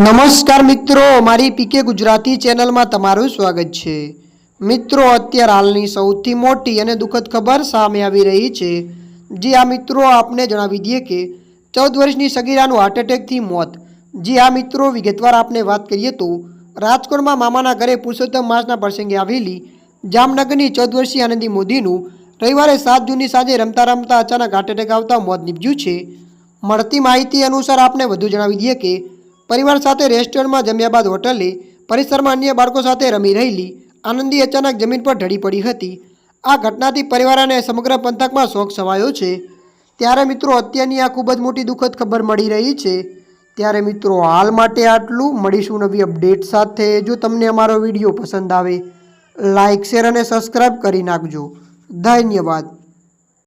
નમસ્કાર મિત્રો, મારી પીકે ગુજરાતી ચેનલમાં તમારું સ્વાગત છે। મિત્રો, અત્યારે હાલની સૌથી મોટી અને દુઃખદ ખબર સામે આવી રહી છે। જી આ મિત્રો, આપને જણાવી દઈએ કે 14 વર્ષની સગીરાનું હાર્ટ એટેકથી મોત। જી આ મિત્રો, વિગતવાર આપને વાત કરીએ તો રાજકોટમાં મામાના ઘરે પુરુષોત્તમ માસના પ્રસંગે આવેલી જામનગરની 14 વર્ષીય આનંદી મોદીનું રવિવારે 7 જૂનની સાંજે રમતા રમતા અચાનક હાર્ટ એટેક આવતા મોત નીપજ્યું છે। મળતી માહિતી અનુસાર આપને વધુ જણાવી દઈએ કે પરિવાર સાથે રેસ્ટોરન્ટમાં જમ્યા બાદ હોટલે પરિસરમાં અન્ય બાળકો સાથે રમી રહેલી આનંદી અચાનક જમીન પર ઢળી પડી હતી। આ ઘટનાથી પરિવાર અને સમગ્ર પંથકમાં શોક છવાયો છે। ત્યારે મિત્રો, અત્યારની આ ખૂબ જ મોટી દુઃખદ ખબર મળી રહી છે। ત્યારે મિત્રો, હાલ માટે આટલું। મળીશું નવી અપડેટ સાથે। જો તમને અમારો વિડીયો પસંદ આવે, લાઇક, શેર અને સબસ્ક્રાઈબ કરી નાખજો। ધન્યવાદ।